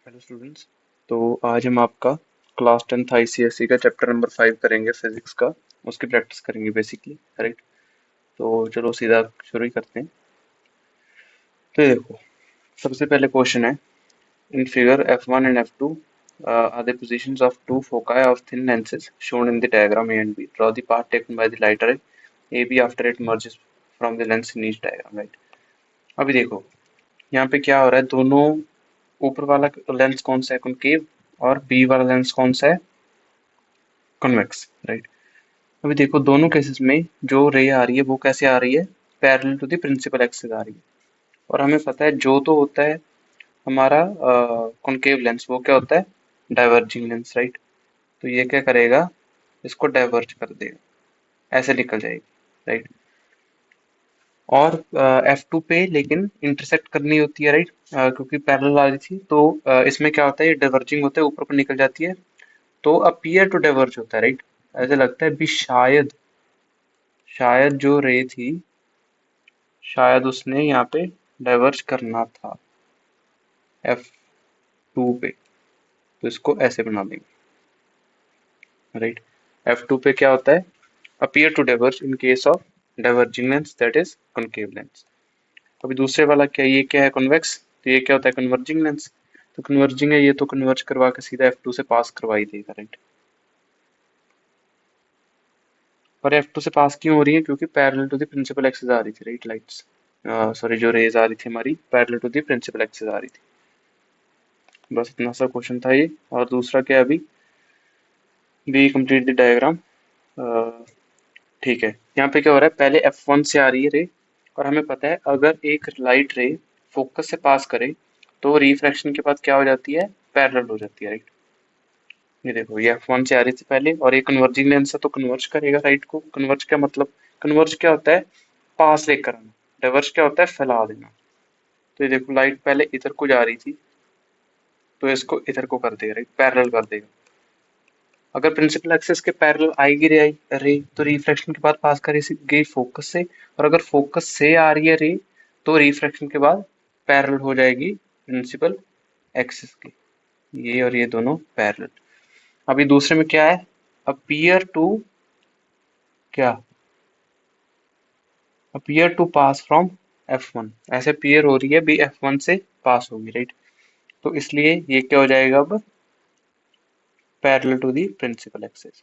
Hello students. तो आज हम आपका क्लास 10th आईसीएसई का चैप्टर नंबर 5 करेंगे फिजिक्स का। उसकी प्रैक्टिस करेंगे बेसिकली, राइट। तो चलो सीधा शुरू ही करते हैं। तो ये देखो, सबसे पहले क्वेश्चन है, in figure F1 and F2 are the positions of two foci of thin lenses shown in the diagram A and B. Draw the path taken by the light ray AB after it merges from the lens in each diagram, right। अभी देखो, यहाँ पे क्या हो रहा है, दोनों ऊपर वाला लेंस कौन सा है, कॉनकेव, और बी वाला लेंस कौन सा है, कॉन्वेक्स, राइट। अभी देखो, दोनों केसेस में जो रे आ रही है वो कैसे आ रही है, parallel to the principal axis आ रही है। और हमें पता है जो तो होता है हमारा कॉनकेव लेंस, वो क्या होता है, डाइवर्जिंग लेंस, राइट। तो ये क्या करेगा, इसको डाइवर्ज कर देगा, ऐसे निकल जाएगी, राइट। और F2 पे लेकिन इंटरसेक्ट करनी होती है, राइट, क्योंकि पैरेलल आ रही थी। तो इसमें क्या होता है, ये डाइवर्जिंग होता है, ऊपर को निकल जाती है, तो अपीयर टू डाइवर्ज होता है, राइट। ऐसे लगता है भी शायद शायद जो रे थी, शायद उसने यहाँ पे डाइवर्ज करना था F2 पे, तो इसको ऐसे बना देंगे, राइट। F2 पे क्या होता है, appear to diverge in case of diverging lens, that is concave lens. अभी दूसरे वाला क्या, ये क्या है, कॉन्वेक्स, तो ये क्या होता है, कन्वर्जिंग लेंस। तो कन्वर्जिंग है ये, तो कन्वर्ज करवा के सीधा F2 से पास करवा ही देगा, राइट। और F2 से पास क्यों हो रही है, क्योंकि parallel to the principal axis आ रही थी, राइट, लाइट्स, सॉरी, जो रेज आ रही थी हमारी parallel to the principal axis आ रही थी। बस इतना सा क्वेश्चन था ये। और दूसरा क्या है, अभी बी कंप्लीट द डायग्राम। ठीक है, यहाँ पे क्या हो रहा है, पहले F1 से आ रही है रे, और हमें पता है अगर एक लाइट रे फोकस से पास करे तो रिफ्रैक्शन के बाद क्या हो जाती है, पैरेलल हो जाती है, राइट। ये देखो, ये F1 से आ रही थी पहले, और ये कन्वर्जिंग लेंस है तो कन्वर्ज करेगा राइट को। कन्वर्ज क्या मतलब, कन्वर्ज क्या होता है, पास लेकर आना। डाइवर्ज क्या होता है, फैला देना। तो ये देखो, लाइट पहले इधर को जा रही थी, तो इसको इधर को कर देगा, राइट, पैरेलल कर देगा। अगर प्रिंसिपल एक्सिस के पैरेलल आएगी रे तो रिफ्रैक्शन के बाद पास करेगी फोकस से। और अगर फोकस से आ रही है रे, तो रिफ्रैक्शन के बाद पैरेलल हो जाएगी प्रिंसिपल एक्सिस की। ये और ये दोनों पैरेलल। अभी दूसरे में क्या है, अपीयर टू, क्या, appear to pass from F1, ऐसे अपीयर हो रही है भी F1 से पास होगी, राइट। तो इसलिए ये क्या हो जाएगा अब, parallel to the principal axis.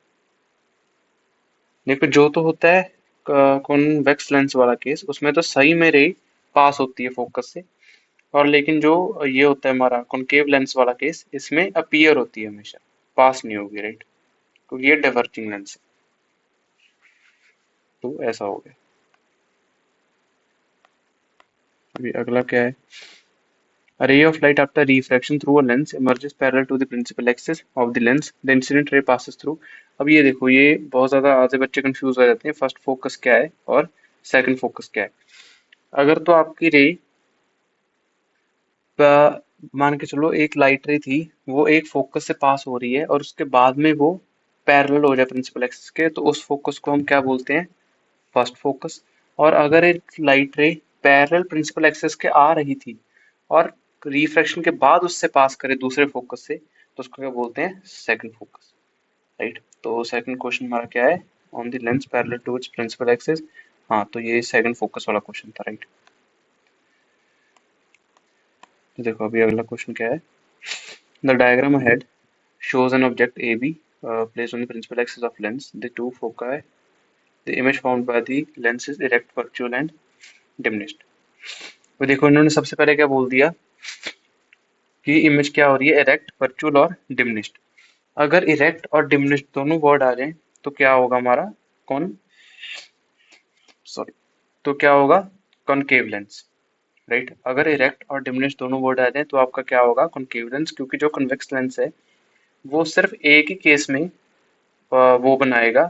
देखो, जो तो होता है कॉन्वेक्स लेंस वाला केस, उसमें तो सही में रे पास होती है फोकस से। और लेकिन जो ये होता है हमारा कॉनकेव लेंस वाला केस, इसमें अपीयर होती है हमेशा, पास नहीं होगी, राइट, क्योंकि ये डाइवर्जिंग लेंस है। तो ऐसा हो गया। अभी अगला क्या है, a ray of light after refraction through a lens emerges parallel to the principal axis of the lens. The incident ray passes through. अब ये देखो, ये बहुत ज्यादा आधे बच्चे कंफ्यूज हो जाते हैं, फर्स्ट फोकस क्या है और सेकंड फोकस क्या है। अगर तो आपकी रे, मान के चलो एक लाइट रे थी, वो एक फोकस से पास हो रही है और उसके बाद में वो पैरेलल हो जाए प्रिंसिपल एक्सिस के, तो उस फोकस को हम क्या बोलते हैं, फर्स्ट फोकस। और अगर एक light ray parallel principal axis के आ रही थी और रिफ्रैक्शन के बाद उससे पास करे दूसरे फोकस से, तो उसको क्या बोलते हैं, सेकंड फोकस, राइट। तो सेकंड क्वेश्चन हमारा क्या है, on the lens parallel to its principal axis. हाँ, तो ये सेकंड फोकस वाला क्वेश्चन था, राइट। तो देखो, अभी अगला क्वेश्चन क्या है, the diagram ahead shows an object AB placed on the principal axis of lens. The two foci, the image formed by the lens is erect, virtual and diminished. तो देखो, इन्होंने सबसे पहले क्या बोल दिया कि इमेज क्या हो रही है, इरेक्ट, वर्चुअल और डिमिनिश्ड। अगर इरेक्ट और डिमिनिश्ड दोनों वर्ड आ जाएं तो क्या होगा हमारा, कौन, सॉरी, तो क्या होगा, कॉनकेव लेंस, राइट। अगर इरेक्ट और डिमिनिश्ड दोनों वर्ड आ जाएं तो आपका क्या होगा, कॉनकेव लेंस, क्योंकि जो कन्वेक्स लेंस है वो सिर्फ एक ही केस में वो बनाएगा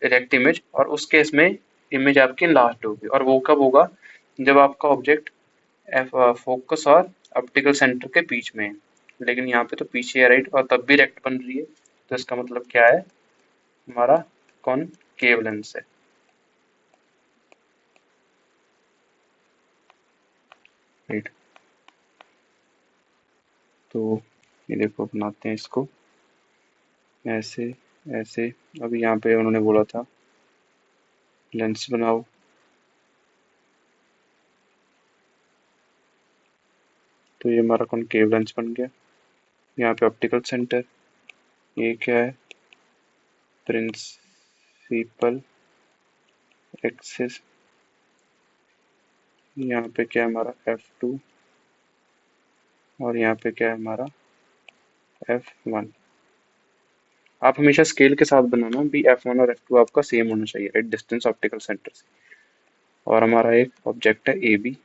इरेक्ट इमेज, और उस केस में इमेज आपकी लास्ट होगी। और वो कब होगा, जब आपका ऑब्जेक्ट फोकस और ऑप्टिकल सेंटर के बीच में है। लेकिन यहाँ पे तो पीछे है, राइट, और तब भी रेक्ट बन रही है, तो इसका मतलब क्या है, हमारा कॉनकेव लेंस है, राइट। तो ये देखो बनाते हैं इसको ऐसे ऐसे। अभी यहाँ पे उन्होंने बोला था लेंस बनाओ, तो ये हमारा कॉनकेव लेंस बन गया। यहाँ पे ऑप्टिकल सेंटर, ये क्या है, प्रिंसिपल एक्सिस। यहाँ पे क्या है हमारा F2, और यहाँ पे क्या है हमारा F1। आप हमेशा स्केल के साथ बनाना भी, F1 और F2 आपका सेम होना चाहिए राइट, डिस्टेंस ऑप्टिकल सेंटर से। और हमारा एक ऑब्जेक्ट है AB।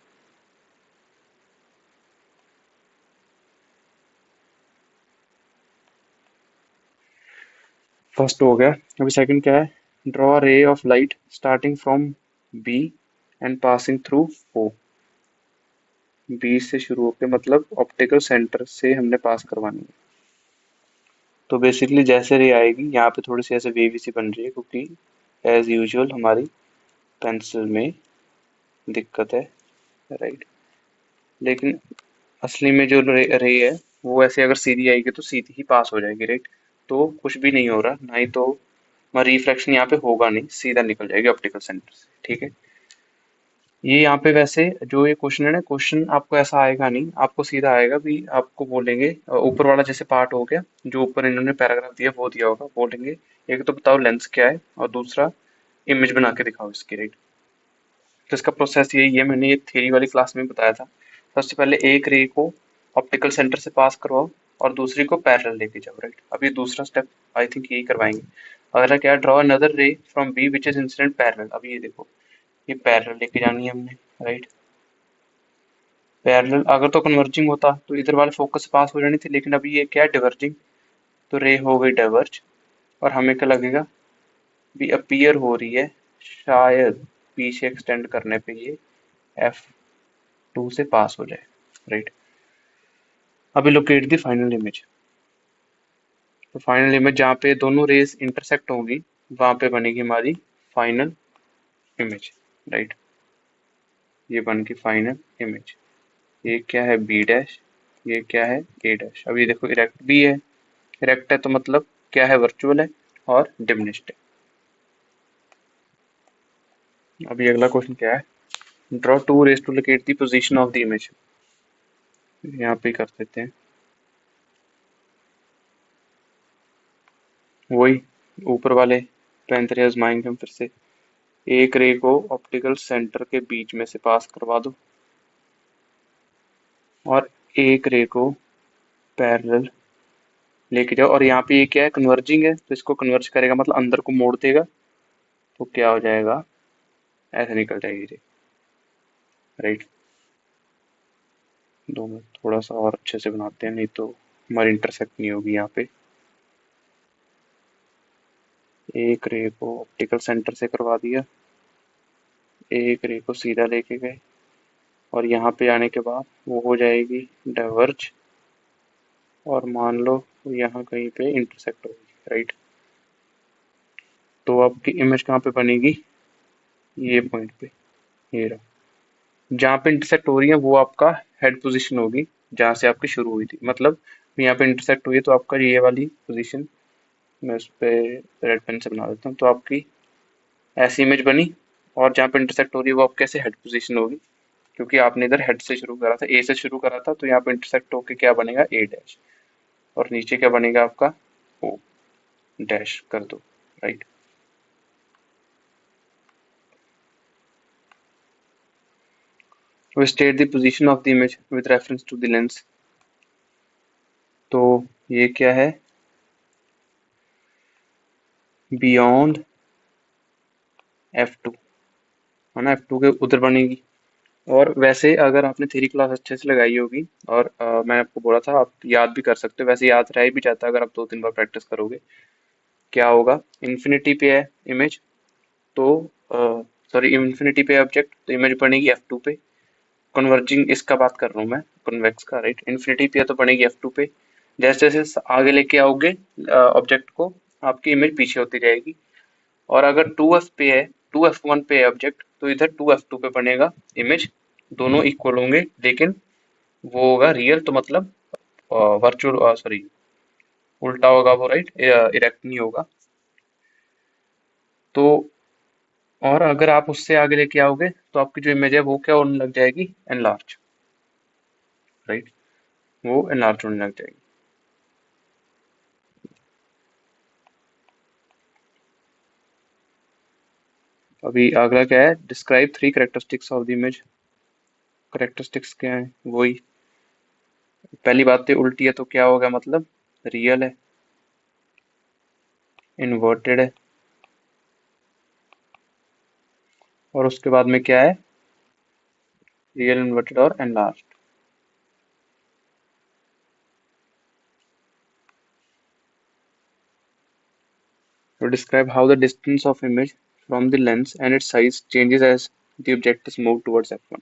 फर्स्ट हो गया। अभी सेकंड क्या है, draw ray of light starting from B and passing through O। B से शुरू होकर मतलब ऑप्टिकल सेंटर से हमने पास करवानी है। तो बेसिकली जैसे रे आएगी यहाँ पे थोड़ी सी ऐसे वेवी सी बन रही है, क्योंकि एज यूजुअल हमारी पेंसिल में दिक्कत है राइट। लेकिन असली में जो रे है वो ऐसे अगर सीधी आएगी तो सीधी ही पास हो जाएगी राइट। तो कुछ भी नहीं हो रहा, ना ही तो रिफ्लेक्शन यहाँ पे होगा नहीं, सीधा निकल जाएगी ऑप्टिकल सेंटर से, ठीक है। ये यहाँ पे वैसे जो ये क्वेश्चन है ना, क्वेश्चन आपको ऐसा आएगा नहीं, आपको सीधा आएगा भी, आपको बोलेंगे ऊपर वाला जैसे पार्ट हो गया जो ऊपर इन्होंने पैराग्राफ दिया वो दिया होगा, बोलेंगे एक तो बताओ लेंस क्या है और दूसरा इमेज बना के दिखाओ इसकी राइट। तो इसका प्रोसेस यही है, मैंने ये थ्योरी वाली क्लास में बताया था। सबसे पहले एक रे को ऑप्टिकल सेंटर से पास करवाओ और दूसरी को पैरेलल लेके जाओ राइट। अब ये दूसरा स्टेप आई थिंक यही करवाएंगे। अगला क्या, draw another ray from B which is incident parallel. अब ये देखो ये पैरेलल लेके जानी है हमने राइट। पैरेलल अगर तो कन्वर्जिंग होता तो इधर वाले फोकस पास हो जानी थी, लेकिन अभी ये क्या है डिवर्जिंग, तो रे हो गई डाइवर्ज। और हमें क्या लगेगा भी अपीयर हो रही है, शायद पीछे एक्सटेंड करने पे ये F2 से पास हो जाए राइट। अभी लोकेट दी फाइनल इमेज। तो फाइनल इमेज जहाँ पे दोनों रेस इंटरसेक्ट होंगी वहां पे बनेगी हमारी फाइनल इमेज राइट। ये बन गई फाइनल इमेज। ये क्या है बी डैश, ये क्या है ए डैश। अब ये देखो इरेक्ट भी है, इरेक्ट है तो मतलब क्या है वर्चुअल है और डिमिनिश्ड है। अभी अगला क्वेश्चन क्या है, draw two rays to locate the position of the image. यहाँ पे कर देते हैं वही ऊपर वाले पैंतरे आजमाएंगे हम फिर से। एक रे को ऑप्टिकल सेंटर के बीच में से पास करवा दो और एक रे को पैरेलल लेके जाओ। और यहाँ पे ये क्या है कन्वर्जिंग है, तो इसको कन्वर्ज करेगा मतलब अंदर को मोड़ देगा, तो क्या हो जाएगा ऐसे निकल जाएगी रे राइट। दो मिनट थोड़ा सा और अच्छे से बनाते हैं, नहीं तो हमारी इंटरसेक्ट नहीं होगी यहाँ पे। एक रे को ऑप्टिकल सेंटर से करवा दिया, एक रे को सीधा लेके गए और यहाँ पे आने के बाद वो हो जाएगी डाइवर्ज, और मान लो यहाँ कहीं पे इंटरसेक्ट होगी राइट। तो आपकी इमेज कहाँ पे बनेगी, ये पॉइंट पे, ये रहा। जहाँ पे इंटरसेक्ट हो रही है वो आपका हेड पोजीशन होगी, जहाँ से आपकी शुरू हुई थी। मतलब यहाँ पे इंटरसेक्ट हुई है तो आपका ये वाली पोजीशन, मैं उस पे रेड पेन से बना देता हूँ, तो आपकी ऐसी इमेज बनी। और जहाँ पे इंटरसेक्ट हो रही है वो आपके कैसे हेड पोजीशन होगी, क्योंकि आपने इधर हेड से शुरू करा था, ए से शुरू करा था, तो यहाँ पे इंटरसेक्ट होके क्या बनेगा ए डैश, और नीचे क्या बनेगा आपका ओ डैश कर दो राइट। तो state the position of the image with reference to the lens. तो ये क्या है बियॉन्ड F2 है ना, F2 के उधर बनेगी। और वैसे अगर आपने थ्योरी क्लास अच्छे से लगाई होगी और मैंने आपको बोला था आप याद भी कर सकते हो, वैसे याद रह भी जाता है अगर आप 2-3 बार प्रैक्टिस करोगे। क्या होगा, इन्फिनिटी पे है इमेज तो सॉरी इन्फिनिटी पे ऑब्जेक्ट तो इमेज बनेगी F2 पे। कन्वर्जिंग इसका बात कर रहा हूँ मैं, कन्वेक्स का राइट। इन्फिनिटी पे है तो बनेगी F2 पे। जैसे जैसे आगे लेके आओगे ऑब्जेक्ट को, आपकी इमेज पीछे होती जाएगी। और अगर 2F पे है, 2F1 पे है ऑब्जेक्ट, तो इधर 2F2 पे बनेगा इमेज। दोनों इक्वल होंगे लेकिन वो होगा रियल, तो मतलब वर्चुअल सॉरी उल्टा होगा वो, राइट, इरेक्ट नहीं होगा। तो और अगर आप उससे आगे लेके आओगे तो आपकी जो इमेज है वो क्या होने लग जाएगी, एनलार्ज, राइट, वो एनलार्ज होने लग जाएगी। अभी अगला क्या है, describe three characteristics of the image. Characteristics क्या है, वही पहली बात तो उल्टी है तो क्या होगा, मतलब रियल है, इन्वर्टेड है, और उसके बाद में क्या है, रियल, इन्वर्टेड और एनलार्ज। तो describe how the distance of image from the lens and its size changes as the object is moved towards f1।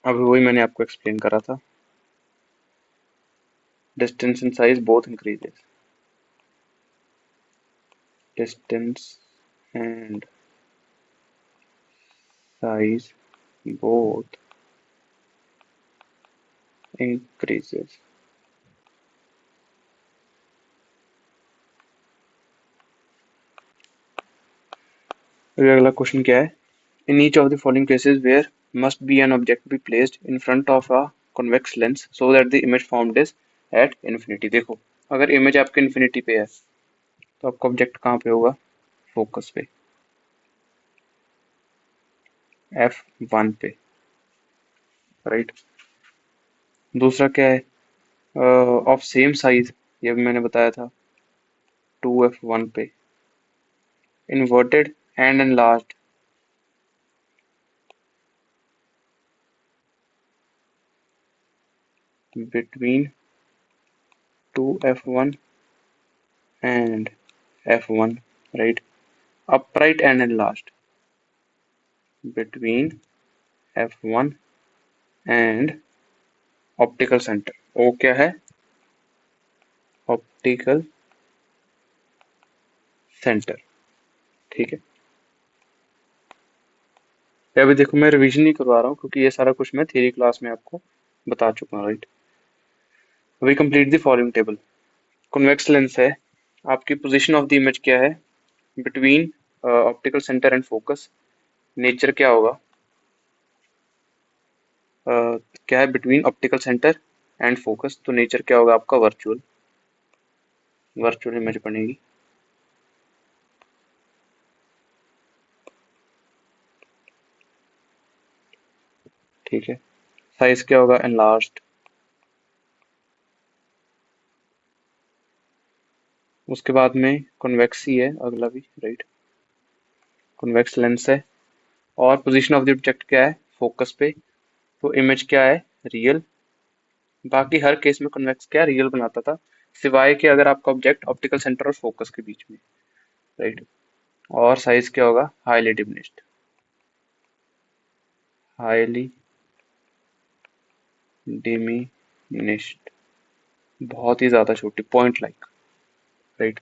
अभी वही मैंने आपको एक्सप्लेन करा था, distance and size both increases, distance and size both increases। अभी अगला question क्या है, in each of the following cases where must be an object be placed in front of a convex lens so that the image formed is at infinity। देखो अगर image आपके infinity पे है तो आपका ऑब्जेक्ट कहाँ पे होगा, फोकस पे, F1 पे, राइट। दूसरा क्या है, ऑफ सेम साइज, ये भी मैंने बताया था, 2F1 पे, inverted and enlarged between 2F1 and F1, right, upright and enlarged between F1 and optical centre. वो क्या है, ऑप्टिकल सेंटर, ठीक है। ये अभी देखो मैं रिवीजन नहीं करवा रहा हूँ क्योंकि ये सारा कुछ मैं थ्योरी क्लास में आपको बता चुका हूँ, राइट। अभी complete the following table. Convex lens है, आपकी पोजीशन ऑफ द इमेज क्या है, between optical centre and focus. Nature क्या होगा, क्या है, between optical centre and focus, तो नेचर क्या होगा आपका, वर्चुअल, वर्चुअल इमेज बनेगी। ठीक है, साइज क्या होगा, एनलार्ज्ड। उसके बाद में कॉन्वेक्स ही है अगला भी, राइट, कॉन्वेक्स लेंस है, और पोजीशन ऑफ द ऑब्जेक्ट क्या है, फोकस पे, तो इमेज क्या है, रियल। बाकी हर केस में कॉन्वेक्स क्या रियल बनाता था, सिवाय कि अगर आपका ऑब्जेक्ट ऑप्टिकल सेंटर और फोकस के बीच में, राइट। और साइज क्या होगा, हाईली डिमिनिश्ड, हाईली डिमिनिश्ड, बहुत ही ज्यादा छोटी, पॉइंट लाइक, राइट।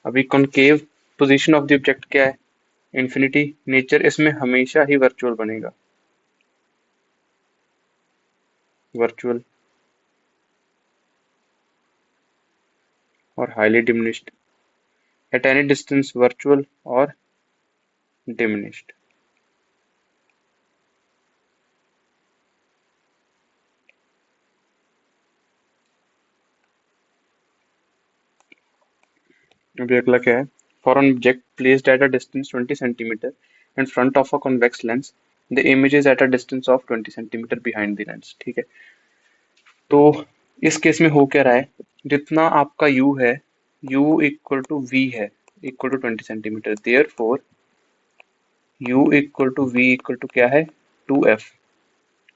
अभी concave position of the object क्या है, इंफिनिटी। नेचर इसमें हमेशा ही वर्चुअल बनेगा, वर्चुअल और highly diminished, at any distance virtual और डिमिनिश्ड। अभी अगला क्या है, for an object placed at a distance 20 centimetre in front of a convex lens the image is at a distance of 20 centimetre behind the lens. ठीक है, तो इस case में हो क्या रहा है, जितना आपका u है, u इक्वल टू v है, equal to 20 centimetre, therefore u equal to v equal to क्या है, 2f,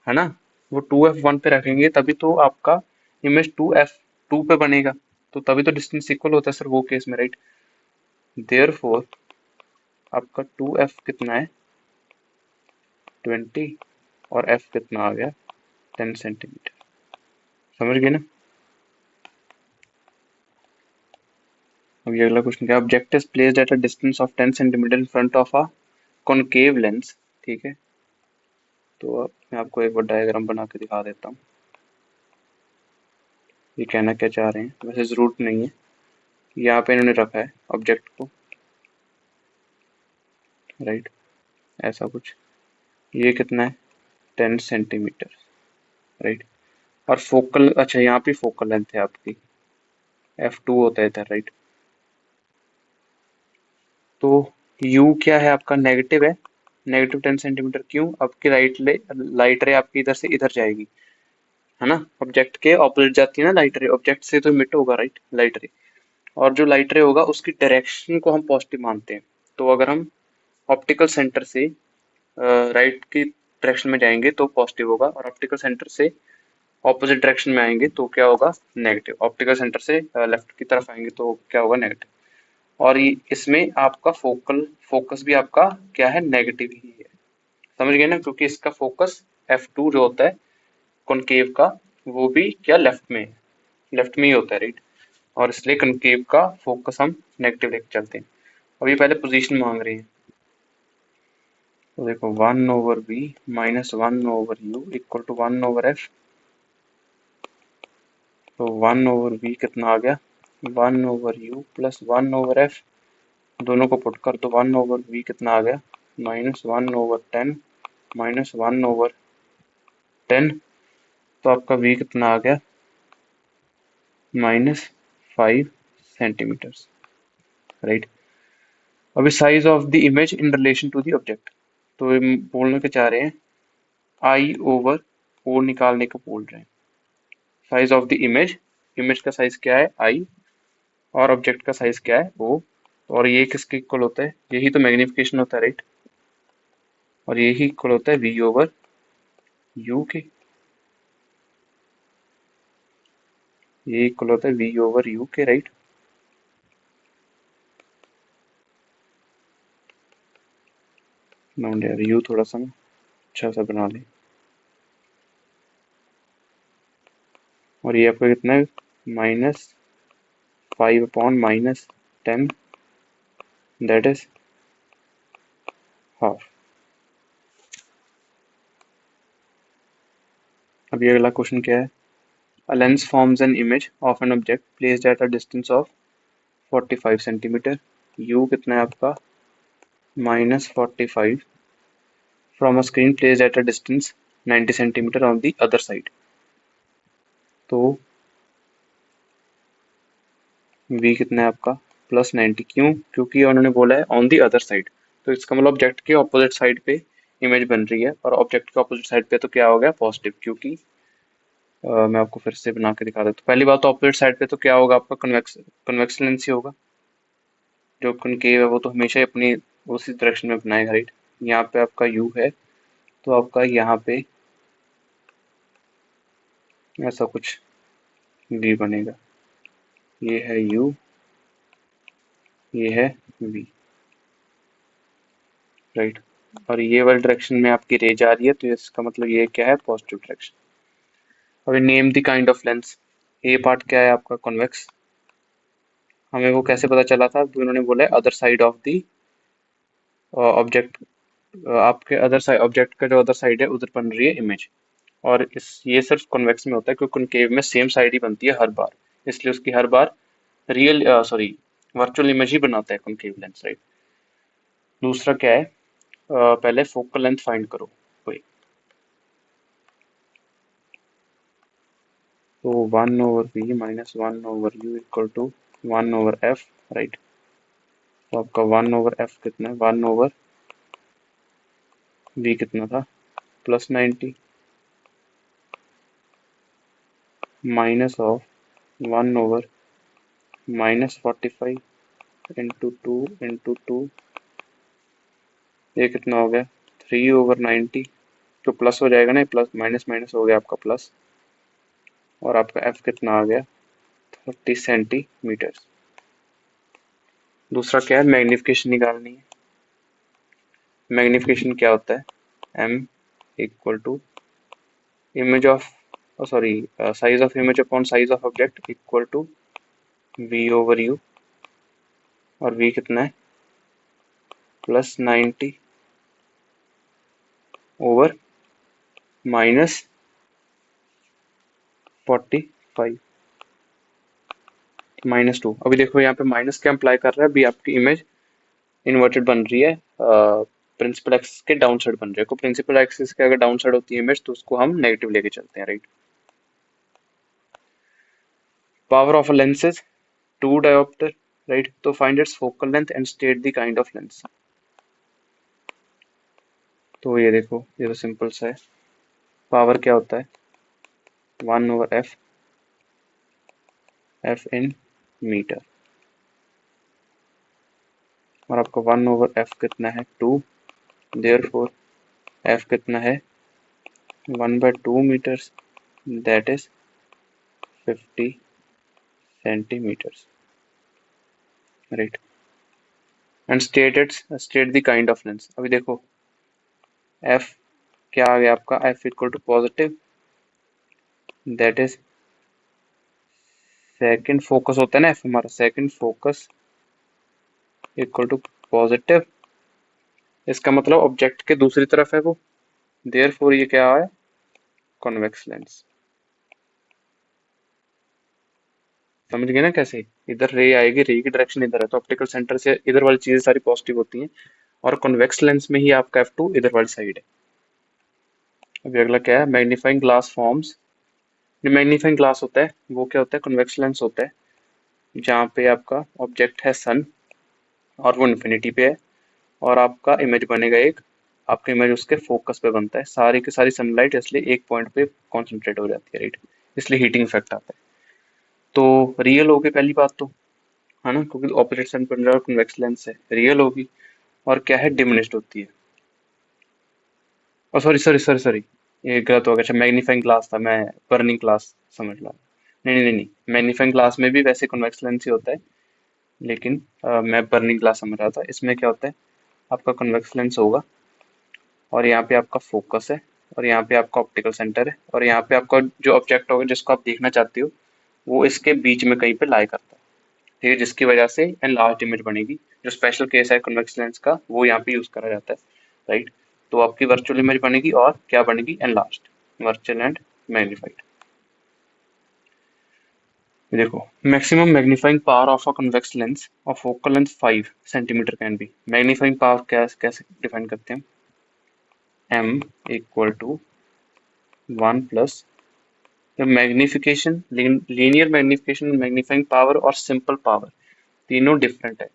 है ना। वो 2f1 पे रखेंगे तभी तो आपका इमेज 2f2 पे बनेगा, तो तभी तो डिस्टेंस इक्वल होता है सर वो केस में, राइट। देयर फोर आपका 2f कितना है, 20, और f कितना आ गया, 10 सेंटीमीटर। समझ गए ना। अब ये अगला क्वेश्चन क्या, object is placed at a distance of 10 centimetre in front of a concave lens. ठीक है, तो अब मैं आपको एक बार डायग्राम बना के दिखा देता हूँ। ये कहना क्या चाह रहे हैं, वैसे जरूरत नहीं है, यहाँ पे इन्होंने रखा है ऑब्जेक्ट को, राइट, ऐसा कुछ। ये कितना है, 10 सेंटीमीटर, राइट। और फोकल, अच्छा यहाँ पे फोकल लेंथ है आपकी, F2 होता है इधर, राइट। तो U क्या है आपका, नेगेटिव है, -10 सेंटीमीटर। क्यों, आपकी लाइट रे आपकी इधर से इधर जाएगी, है ना, ऑब्जेक्ट के ऑपोजिट जाती है ना लाइट रे, ऑब्जेक्ट से तो इमिट होगा, राइट, लाइट रे। और जो लाइट रे होगा उसकी डायरेक्शन को हम पॉजिटिव मानते हैं। तो अगर हम ऑप्टिकल सेंटर से राइट की डायरेक्शन में जाएंगे तो पॉजिटिव होगा, और ऑप्टिकल सेंटर से ऑपोजिट डायरेक्शन में आएंगे तो क्या होगा, नेगेटिव। ऑप्टिकल सेंटर से लेफ्ट की तरफ आएंगे तो क्या होगा, नेगेटिव। और इसमें आपका फोकस भी आपका क्या है, नेगेटिव ही है। समझ गए ना, क्योंकि इसका फोकस F2 जो होता है कॉनकेव का, वो भी क्या लेफ्ट में है, लेफ्ट में ही होता है, राइट। और इसलिए कॉनकेव का फोकस हम नेगेटिव लेके चलते हैं। अब ये पहले पोजीशन मांग रही है, तो देखो 1/v minus 1/u equal to 1/f। तो 1/v कितना आ गया, 1/u प्लस 1/f, दोनों को पुट कर, तो 1/v कितना आ गया, -1/10 माइनस 1/10। तो आपका v कितना आ गया, -5 सेंटीमीटर, राइट। अभी size of the image in relation to the object, तो ये बोलने के चाह रहे हैं I/O निकालने को बोल रहे हैं। Size of the image, image का साइज क्या है I, और ऑब्जेक्ट का साइज क्या है O। और ये किसके इक्वल होता है, यही तो मैग्निफिकेशन होता है, राइट। और यही इक्वल होता है V/U के, ये इक्वल होता है V/U के, राइट। नोट यार, U थोड़ा सा ना अच्छा सा बना लें। और ये आपका कितना है, -5/-10, दैट इज हाफ। अभी अगला क्वेश्चन क्या है, a lens forms an image of an object placed at a distance of 45 centimetre. U कितना है आपका, -45 from a screen placed at a distance 90 centimetre on the other side। तो V कितना है आपका, +90। क्यों, क्योंकि उन्होंने बोला है ऑन दी अदर साइड, तो इसका मतलब ऑब्जेक्ट के ऑपोजिट साइड पे इमेज बन रही है, और ऑब्जेक्ट के ऑपोजिट साइड पे तो क्या हो गया, पॉजिटिव। क्योंकि मैं आपको फिर से बना के दिखा देता हूँ। पहली बात तो ऑपोजिट साइड पे तो क्या होगा आपका, कन्वेक्स लेंस ही होगा। जो कनकेव है वो तो हमेशा ही अपनी उसी डायरेक्शन में बनाएगा, राइट। यहाँ पे आपका U है, तो आपका यहाँ पे ऐसा कुछ V बनेगा। ये है U, ये है V, राइट। और ये वाली डायरेक्शन में आपकी रे जा रही है, तो इसका मतलब ये क्या है, पॉजिटिव डायरेक्शन। अभी name the kind of lens, A part क्या है आपका, कॉन्वेक्स। हमें वो कैसे पता चला था, तो उन्होंने बोला है other side of the object, आपके अदर साइड, ऑब्जेक्ट का जो अदर साइड है उधर बन रही है इमेज। और ये सिर्फ कॉन्वेक्स में होता है, क्योंकि कॉनकेव में सेम साइड ही बनती है हर बार, इसलिए उसकी हर बार रियल सॉरी वर्चुअल इमेज ही बनाता है कॉनकेव लेंस, राइट। दूसरा क्या है, पहले फोकल लेंथ फाइंड करो कोई। तो 1/v minus 1/u equal to 1/f, right. तो आपका 1/f कितना है, 1/v कितना था, +90, माइनस ऑफ 1/-45 इंटू टू, ये कितना हो गया, 3/90। तो प्लस हो जाएगा ना, प्लस माइनस माइनस हो गया आपका प्लस। और आपका एफ कितना आ गया, 30 सेंटीमीटर। दूसरा क्या है, मैग्निफिकेशन निकालनी है। मैग्निफिकेशन क्या होता है, m equal to image of, sorry size of image upon size of object equal to V/U। और V कितना है, +90 ओवर -45। -2। अभी देखो यहाँ पे माइनस क्या अप्लाई कर रहा है, अभी आपकी इमेज इन्वर्टेड बन रही है, प्रिंसिपल एक्सिस के डाउन साइड बन रही है। तो प्रिंसिपल एक्सिस के अगर डाउन साइड होती है इमेज तो उसको हम नेगेटिव लेके चलते हैं, right. Power of a lens is 2 dioptre, right. तो find its focal length and state the kind of lens. तो ये देखो, ये तो सिंपल सा है। पावर क्या होता है, 1/f, f इन मीटर। और आपका 1/f कितना है, 2। देयरफॉर f कितना है, 1/2 metres, that is 50 centimetres, right. And state the kind of lens. अभी देखो f क्या आ गया आपका, f equal to positive, that is second focus होता है ना f हमारा, second focus equal to positive. इसका मतलब ऑब्जेक्ट के दूसरी तरफ है वो, देयरफॉर ये क्या है, कॉन्वेक्स लेंस। समझ गए ना कैसे, इधर रे आएगी, रे की डायरेक्शन इधर है, तो ऑप्टिकल सेंटर से इधर वाली चीजें सारी पॉजिटिव होती हैं, और कॉन्वेक्स लेंस में ही आपका f2 इधर वाली साइड है। अभी अगला क्या है, मैग्नीफाइंग ग्लास फॉर्म्स। जो मैग्नीफाइंग ग्लास होता है वो क्या होता है, कॉन्वेक्स लेंस होता है, जहाँ पे आपका ऑब्जेक्ट है सन और वो इन्फिनिटी पे है, और आपका इमेज बनेगा एक, आपका इमेज उसके फोकस पे बनता है, सारी की सारी सनलाइट इसलिए एक पॉइंट पे कॉन्सेंट्रेट हो जाती है, राइट। इसलिए हीटिंग इफेक्ट आता है। तो रियल होगी पहली बात तो, है ना, क्योंकि ऑपोजिट साइड बन रहा है, कन्वेक्स लेंस है, रियल होगी। और क्या है, डिमिनिश्ड होती है। और सॉरी सॉरी सॉरी सॉरी, ये गलत हो गया, अच्छा मैग्नीफाइंग ग्लास था, मैं बर्निंग ग्लास समझ रहा। नहीं नहीं नहीं नहीं, मैग्नीफाइंग ग्लास में भी वैसे कन्वेक्स लेंस ही होता है, लेकिन मैं बर्निंग ग्लास समझ रहा था। इसमें क्या होता है, आपका कन्वेक्स लेंस होगा, और यहाँ पे आपका फोकस है, और यहाँ पे आपका ऑप्टिकल सेंटर है, और यहाँ पे आपका जो ऑब्जेक्ट होगा जिसको आप देखना चाहते हो वो इसके बीच में कहीं पे लाई करता है, ठीक है, जिसकी वजह से एनलार्ज इमेज बनेगी। जो स्पेशल केस है कन्वेक्स लेंस का वो यहाँ पे यूज करा जाता है, राइट। तो आपकी वर्चुअल इमेज बनेगी, और क्या बनेगी, एनलार्ज्ड, वर्चुअल एंड मैग्नीफाइड। देखो, maximum magnifying power of a convex lens of focal length 5 centimetre can be. Magnifying power कैसे डिफाइन करते हैं, m equal to 1 plus magnification, linear magnification, magnifying power और simple power, तीनों different है।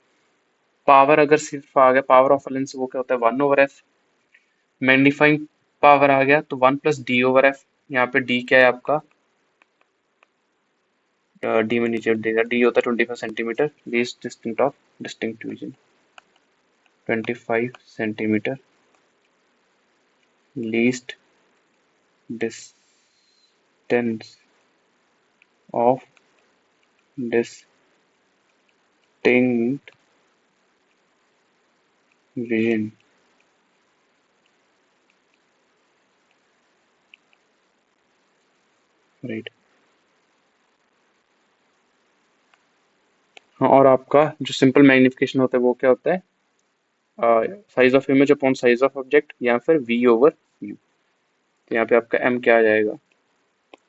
Power अगर सिर्फ आ गया, पावर ऑफ लेंस वो क्या होता है, 1/f। मैग्नीफाइंग पावर आ गया तो 1 + d/f। यहाँ पे d क्या है आपका, डी में नीचे देगा, डी होता है 25 centimetre, least distance of distinct region 25 centimetre, least distance of distinct region, right. हाँ, और आपका जो सिंपल मैग्निफिकेशन होता है वो क्या होता है, size of image upon size of object, या फिर v/u। तो यहाँ पे आपका m क्या आ जाएगा,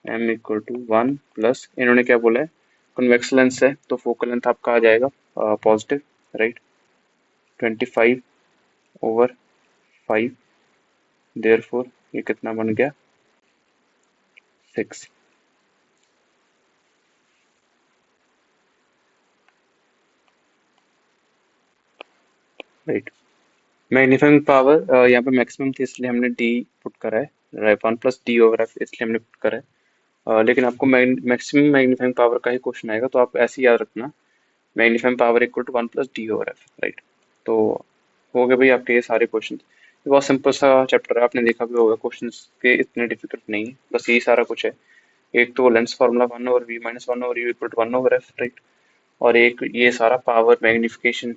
m इक्वल टू 1 प्लस, इन्होंने क्या बोला है, कन्वेक्स लेंस है तो फोकल लेंथ आपका आ जाएगा पॉजिटिव, राइट, 25/5। देयरफॉर ये कितना बन गया, 6, राइट। मैग्नीफाइंग पावर यहाँ पे मैक्सिमम थी इसलिए हमने d पुट करा है, 1 + d/f इसलिए हमने पुट करा है। लेकिन आपको मैक्सिमम मैग्नीफाइंग पावर का ही क्वेश्चन आएगा, तो आप ऐसे ही याद रखना, magnifying power equal to 1 + d/f, right. तो हो गए भाई आपके ये सारे क्वेश्चन। ये बहुत सिंपल सा चैप्टर है, आपने देखा भी होगा, क्वेश्चन के इतने डिफिकल्ट नहीं है, बस यही सारा कुछ है। एक तो lens formula 1/v - 1/u equal to 1/f, right. और एक ये सारा power magnification,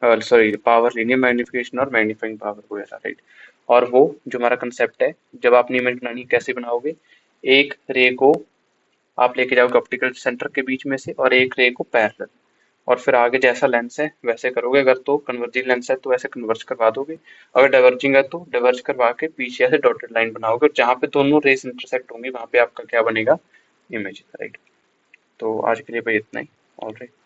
sorry power linear magnification और मैग्नीफाइंग पावर वगैरह, राइट। और वो जो हमारा कंसेप्ट है, जब आपने इमेज बनानी है, कैसे बनाओगे, एक रे को आप लेके जाओगे ऑप्टिकल सेंटर के बीच में से, और एक रे को पैरेलल, और फिर आगे जैसा लेंस है वैसे करोगे। अगर तो कन्वर्जिंग लेंस है तो वैसे कन्वर्ज करवा दोगे, अगर डाइवर्जिंग है तो डाइवर्ज करवा के पीछे ऐसे डॉटेड लाइन बनाओगे, और जहाँ पे दोनों रेस इंटरसेक्ट होंगी वहां पे आपका क्या बनेगा, इमेज, राइट। तो आज के लिए भाई इतना ही। ऑलराइट।